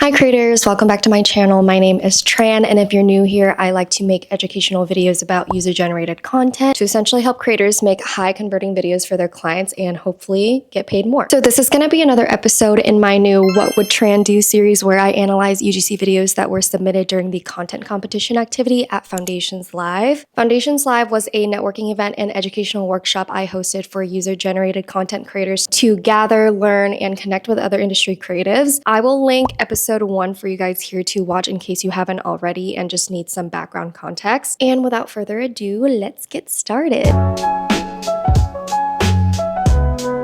Hi creators, welcome back to my channel. My name is Tran, and if you're new here, I like to make educational videos about user-generated content to essentially help creators make high converting videos for their clients and hopefully get paid more. So this is going to be another episode in my new What Would Tran Do series where I analyze UGC videos that were submitted during the content competition activity at Foundations Live. Foundations Live was a networking event and educational workshop I hosted for user-generated content creators to gather, learn, and connect with other industry creatives. I will link episode 1 for you guys here to watch in case you haven't already and just need some background context. And without further ado, let's get started.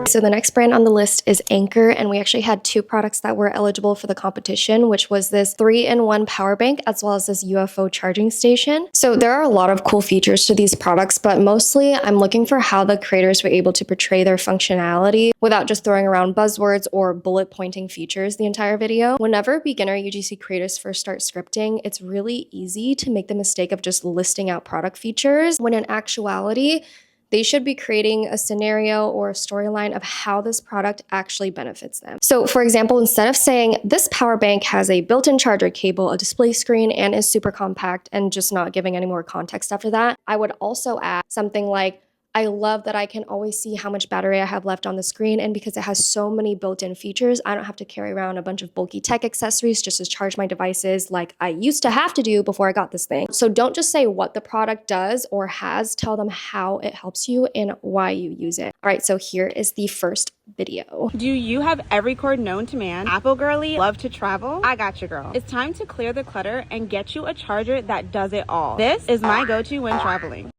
So the next brand on the list is Anchor, and we actually had 2 products that were eligible for the competition, which was this 3-in-1 power bank as well as this UFO charging station. So there are a lot of cool features to these products, but mostly I'm looking for how the creators were able to portray their functionality without just throwing around buzzwords or bullet pointing features the entire video. Whenever beginner UGC creators first start scripting, it's really easy to make the mistake of just listing out product features when in actuality, they should be creating a scenario or a storyline of how this product actually benefits them. So for example, instead of saying this power bank has a built-in charger cable, a display screen, and is super compact, and just not giving any more context after that, I would also add something like, I love that I can always see how much battery I have left on the screen, and because it has so many built-in features, I don't have to carry around a bunch of bulky tech accessories just to charge my devices like I used to have to do before I got this thing. So don't just say what the product does or has, tell them how it helps you and why you use it. All right, so here is the first video. Do you have every cord known to man? Apple girly, love to travel? I got you, girl. It's time to clear the clutter and get you a charger that does it all. This is my go-to when traveling.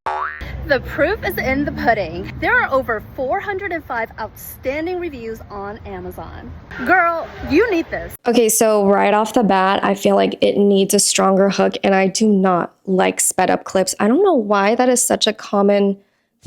The proof is in the pudding. There are over 405 outstanding reviews on Amazon. Girl, you need this. Okay, so right off the bat, I feel like it needs a stronger hook, and I do not like sped up clips. I don't know why that is such a common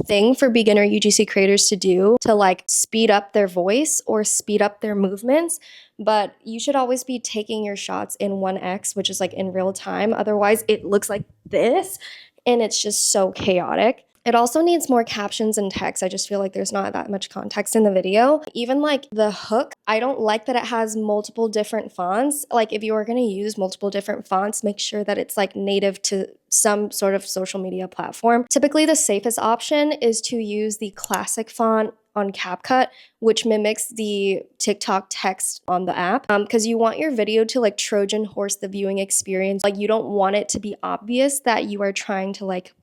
thing for beginner UGC creators to do, to like speed up their voice or speed up their movements, but you should always be taking your shots in 1x, which is like in real time. Otherwise, it looks like this, and it's just so chaotic. It also needs more captions and text. I just feel like there's not that much context in the video. Even like the hook, I don't like that it has multiple different fonts. Like if you are going to use multiple different fonts, make sure that it's like native to some sort of social media platform. Typically the safest option is to use the classic font on CapCut, which mimics the TikTok text on the app, because you want your video to like Trojan horse the viewing experience. Like you don't want it to be obvious that you are trying to like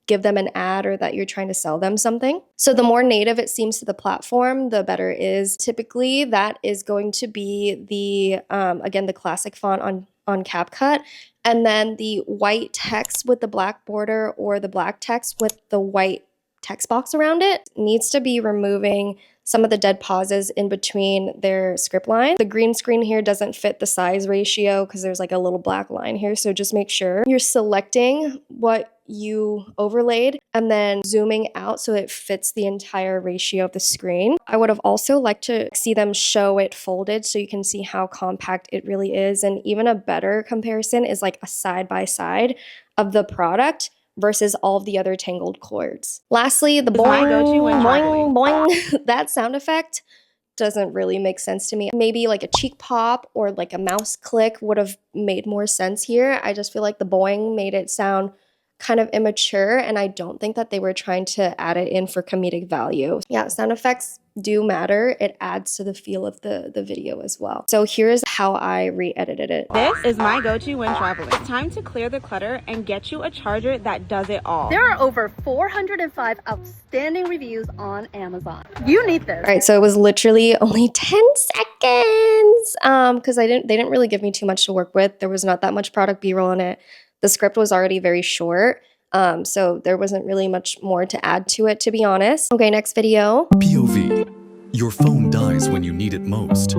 give them an ad or that you're trying to sell them something. So the more native it seems to the platform, the better it is. Typically that is going to be the, again, the classic font on CapCut, and then the white text with the black border or the black text with the white text box around it. Needs to be removing some of the dead pauses in between their script line. The green screen here doesn't fit the size ratio because there's like a little black line here. So just make sure you're selecting what you overlaid and then zooming out so it fits the entire ratio of the screen. I would have also liked to see them show it folded so you can see how compact it really is. And even a better comparison is like a side by side of the product versus all of the other tangled cords. Lastly, the boing, boing, boing, that sound effect doesn't really make sense to me. Maybe like a cheek pop or like a mouse click would have made more sense here. I just feel like the boing made it sound kind of immature, and I don't think that they were trying to add it in for comedic value. Yeah, sound effects do matter. It adds to the feel of the video as well. So here's how I re-edited it. This is my go-to when traveling. It's time to clear the clutter and get you a charger that does it all. There are over 405 outstanding reviews on Amazon. You need this. All right, so it was literally only 10 seconds because they didn't really give me too much to work with. There was not that much product B-roll in it. The script was already very short, so there wasn't really much more to add to it, to be honest. Okay, next video. POV. Your phone dies when you need it most.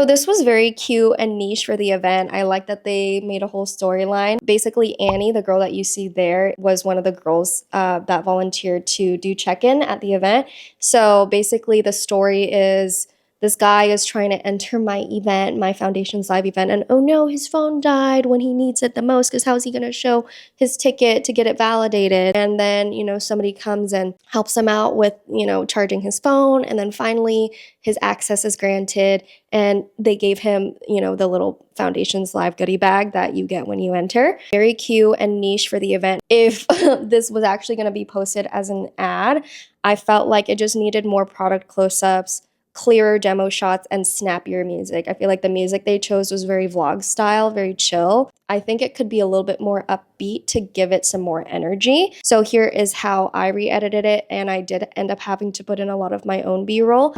So this was very cute and niche for the event. I like that they made a whole storyline. Basically, Annie, the girl that you see there, was one of the girls that volunteered to do check-in at the event. So basically the story is this guy is trying to enter my event, my foundation's live event, and oh no, his phone died when he needs it the most, because how is he going to show his ticket to get it validated? And then, you know, somebody comes and helps him out with, you know, charging his phone, and then finally his access is granted, and they gave him, you know, the little Foundations Live goodie bag that you get when you enter. Very cute and niche for the event. If this was actually going to be posted as an ad, I felt like it just needed more product close-ups, clearer demo shots, and snappier music. I feel like the music they chose was very vlog style, very chill. I think it could be a little bit more upbeat to give it some more energy. So here is how I re-edited it, and I did end up having to put in a lot of my own B-roll.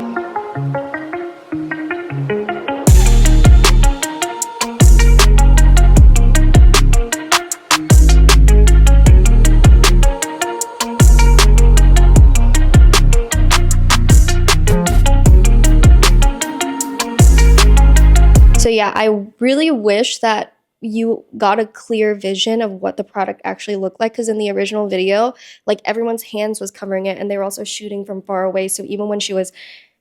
So yeah, I really wish that you got a clear vision of what the product actually looked like, because in the original video, like everyone's hands was covering it, and they were also shooting from far away. So even when she was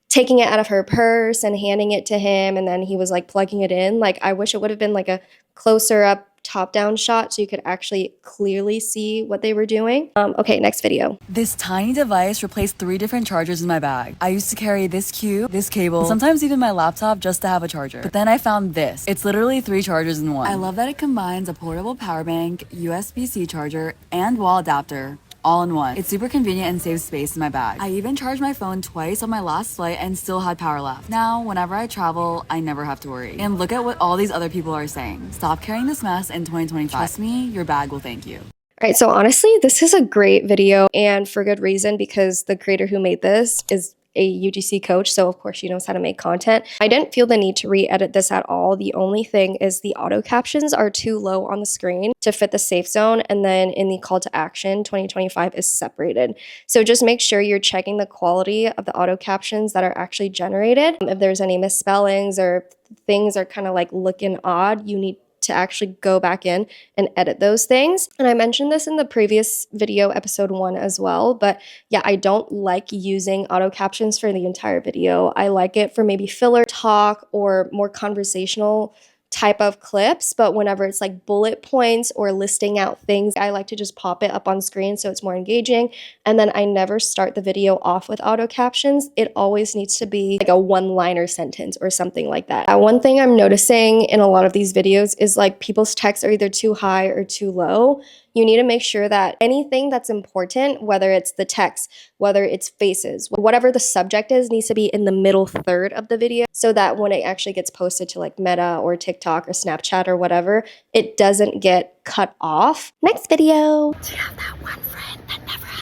taking it out of her purse and handing it to him, and then he was like plugging it in, like I wish it would have been like a closer up top-down shot so you could actually clearly see what they were doing. Okay, next video. This tiny device replaced 3 different chargers in my bag. I used to carry this cube, this cable, sometimes even my laptop just to have a charger. But then I found this. It's literally 3 chargers in one. I love that it combines a portable power bank, USB-C charger, and wall adapter all in one. It's super convenient and saves space in my bag. I even charged my phone twice on my last flight and still had power left. Now, whenever I travel, I never have to worry. And look at what all these other people are saying. Stop carrying this mess in 2025. Trust me, your bag will thank you. All right, so honestly, this is a great video, and for good reason, because the creator who made this is a UGC coach, so of course she knows how to make content. I didn't feel the need to re-edit this at all. The only thing is the auto captions are too low on the screen to fit the safe zone, and then in the call to action, 2025 is separated. So just make sure you're checking the quality of the auto captions that are actually generated. If there's any misspellings or things are kind of like looking odd, you need to actually go back in and edit those things. And I mentioned this in the previous video, episode 1 as well, but yeah, I don't like using auto captions for the entire video. I like it for maybe filler talk or more conversational type of clips, but whenever it's like bullet points or listing out things, I like to just pop it up on screen so it's more engaging. And then I never start the video off with auto captions. It always needs to be like a one-liner sentence or something like that. One thing I'm noticing in a lot of these videos is like people's texts are either too high or too low. You need to make sure that anything that's important, whether it's the text, whether it's faces, whatever the subject is, needs to be in the middle third of the video so that when it actually gets posted to like Meta or TikTok or Snapchat or whatever, it doesn't get cut off. Next video. Do you have that one friend that never had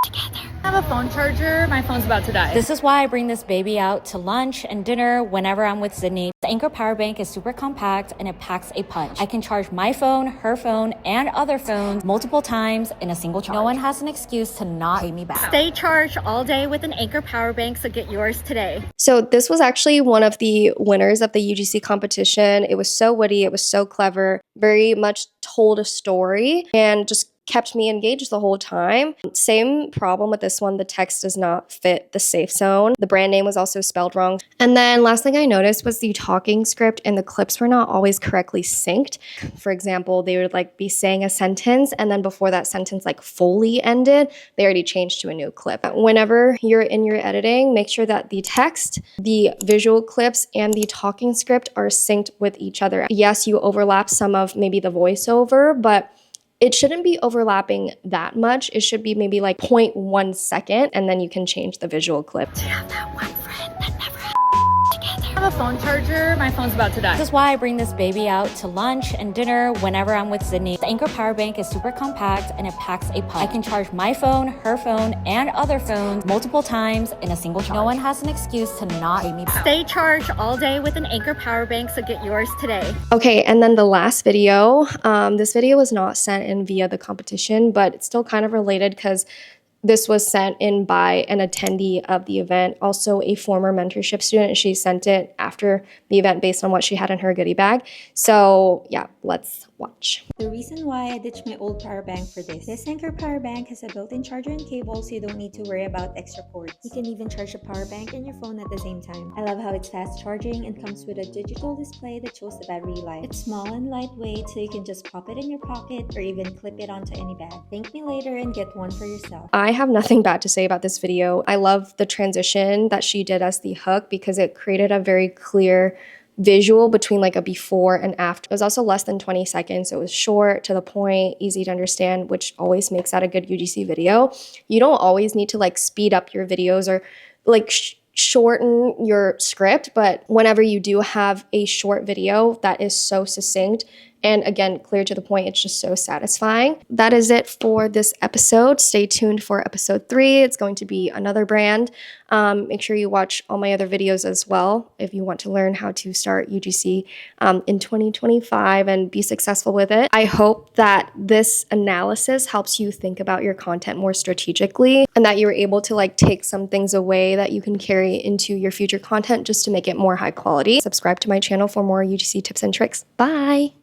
together? I have a phone charger. My phone's about to die. This is why I bring this baby out to lunch and dinner whenever I'm with Sydney. The Anchor power bank is super compact and it packs a punch. I can charge my phone, her phone, and other phones multiple times in a single charge. No one has an excuse to not pay me back. Stay charged all day with an Anchor power bank, so get yours today. So this was actually one of the winners of the UGC competition. It was so witty, it was so clever, very much told a story, and just kept me engaged the whole time. Same problem with this one, the text does not fit the safe zone. The brand name was also spelled wrong. And then last thing I noticed was the talking script and the clips were not always correctly synced. For example, they would like be saying a sentence and then before that sentence like fully ended, they already changed to a new clip. Whenever you're in your editing, make sure that the text, the visual clips, and the talking script are synced with each other. Yes, you overlap some of maybe the voiceover, but it shouldn't be overlapping that much. It should be maybe like 0.1 second, and then you can change the visual clip. Do you have that one friend that never had together? I have a phone charger. My phone's about to die. This is why I bring this baby out to lunch and dinner whenever I'm with Sydney. The Anchor power bank is super compact and it packs a punch. I can charge my phone, her phone, and other phones multiple times in a single charge. No one has an excuse to not pay me back. Stay charged all day with an Anchor power bank, so get yours today. Okay, and then the last video. This video was not sent in via the competition, but it's still kind of related because This was sent in by an attendee of the event, also a former mentorship student. She sent it after the event based on what she had in her goodie bag. So yeah, let's watch. The reason why I ditched my old power bank for this Anchor power bank has a built-in charger and cable, so you don't need to worry about extra ports. You can even charge the power bank and your phone at the same time. I love how it's fast charging and comes with a digital display that shows the battery life. It's small and lightweight, so you can just pop it in your pocket or even clip it onto any bag. Thank me later and get one for yourself. I have nothing bad to say about this video. I love the transition that she did as the hook because it created a very clear visual between like a before and after. It was also less than 20 seconds. So it was short, to the point, easy to understand, which always makes that a good UGC video. You don't always need to like speed up your videos or like shorten your script, but whenever you do have a short video that is so succinct and again, clear to the point, it's just so satisfying. That is it for this episode. Stay tuned for episode 3. It's going to be another brand. Make sure you watch all my other videos as well if you want to learn how to start UGC in 2025 and be successful with it. I hope that this analysis helps you think about your content more strategically and that you're able to like take some things away that you can carry into your future content just to make it more high quality. Subscribe to my channel for more UGC tips and tricks. Bye!